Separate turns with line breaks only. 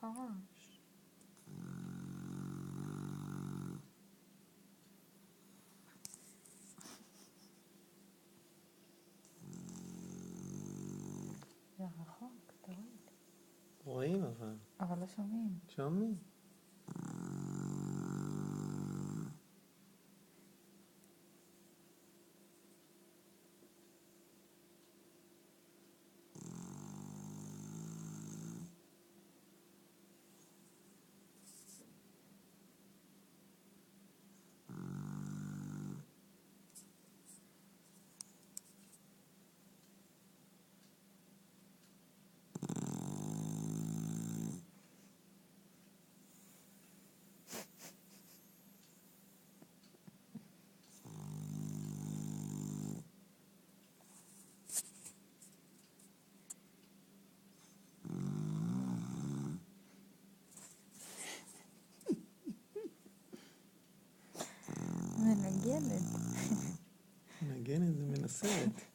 לך רעש. זה רחוק, תוריד.
רואים
אבל לא שומעים.
שומעים.
מנגנת.
מנגנת זה מנסרת.